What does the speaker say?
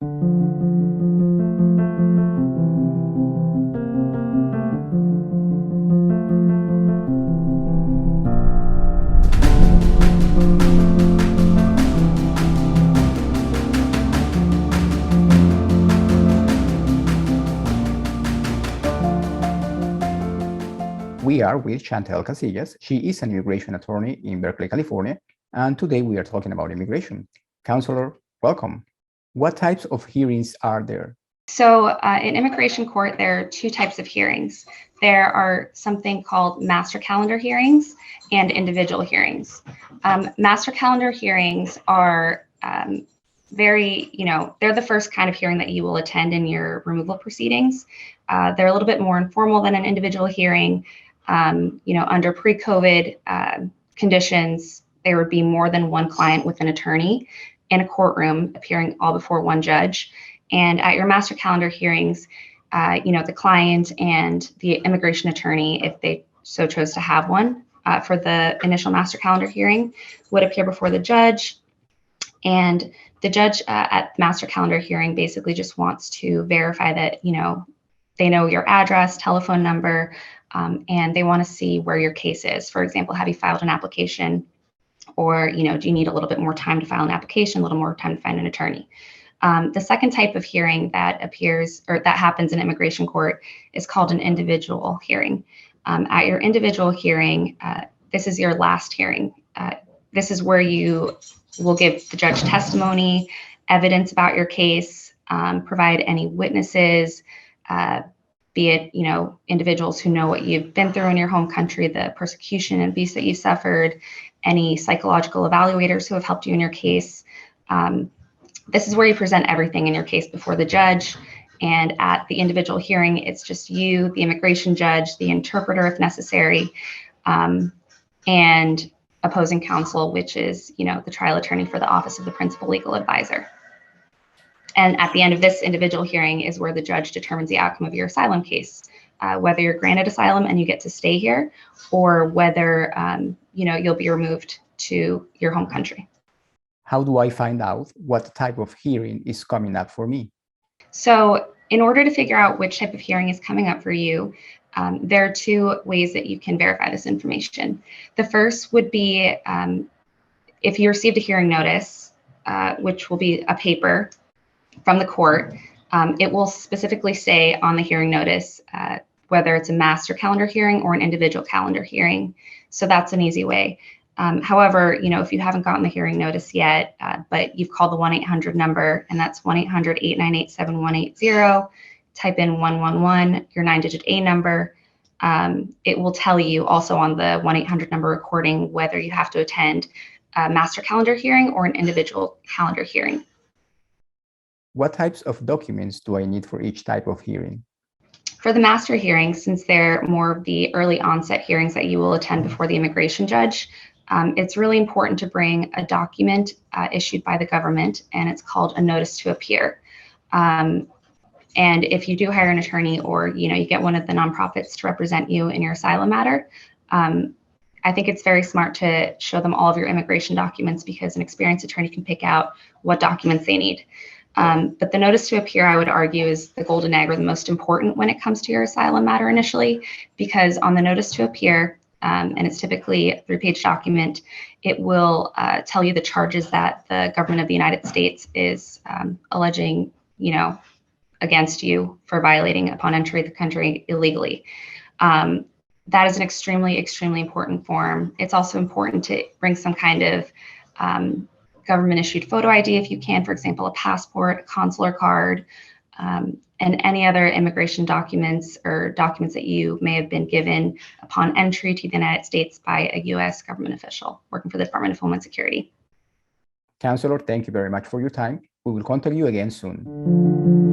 We are with Chantelle Casillas. She is an immigration attorney in Berkeley, California, and today we are talking about immigration. Counselor, welcome. What types of hearings are there? So in immigration court, there are two types of hearings. There are something called master calendar hearings and individual hearings. Master calendar hearings are they're the first kind of hearing that you will attend in your removal proceedings. They're a little bit more informal than an individual hearing. Under pre-COVID conditions, there would be more than one client with an attorney in a courtroom appearing all before one judge. And at your master calendar hearings, the client and the immigration attorney, if they so chose to have one for the initial master calendar hearing, would appear before the judge. And the judge at the master calendar hearing basically just wants to verify that, they know your address, telephone number, and they want to see where your case is. For example, have you filed an application? Or, do you need a little bit more time to file an application, a little more time to find an attorney? The second type of hearing that happens in immigration court is called an individual hearing. At your individual hearing, this is your last hearing. This is where you will give the judge testimony, evidence about your case, provide any witnesses, be it, individuals who know what you've been through in your home country, the persecution and abuse that you suffered, any psychological evaluators who have helped you in your case. This is where you present everything in your case before the judge. And at the individual hearing, it's just you, the immigration judge, the interpreter if necessary, and opposing counsel, which is, the trial attorney for the Office of the Principal Legal Advisor. And at the end of this individual hearing is where the judge determines the outcome of your asylum case, whether you're granted asylum and you get to stay here, or whether you'll be removed to your home country. How do I find out what type of hearing is coming up for me? So in order to figure out which type of hearing is coming up for you, there are two ways that you can verify this information. The first would be if you received a hearing notice, which will be a paper from the court. It will specifically say on the hearing notice whether it's a master calendar hearing or an individual calendar hearing. So that's an easy way. However, if you haven't gotten the hearing notice yet, but you've called the 1-800 number, and that's 1-800-898-7180, type in 111, your 9-digit A number. It will tell you also on the 1-800 number recording whether you have to attend a master calendar hearing or an individual calendar hearing. What types of documents do I need for each type of hearing? For the master hearings, since they're more of the early onset hearings that you will attend before the immigration judge, it's really important to bring a document issued by the government, and it's called a notice to appear. And if you do hire an attorney, or you get one of the nonprofits to represent you in your asylum matter, I think it's very smart to show them all of your immigration documents, because an experienced attorney can pick out what documents they need. But the notice to appear, I would argue, is the golden egg, or the most important when it comes to your asylum matter initially, because on the notice to appear, and it's typically a 3-page document, it will tell you the charges that the government of the United States is alleging, against you for violating upon entry of the country illegally. That is an extremely, extremely important form. It's also important to bring some kind of government-issued photo ID if you can, for example, a passport, a consular card, and any other immigration documents or documents that you may have been given upon entry to the United States by a U.S. government official working for the Department of Homeland Security. Counselor, thank you very much for your time. We will contact you again soon.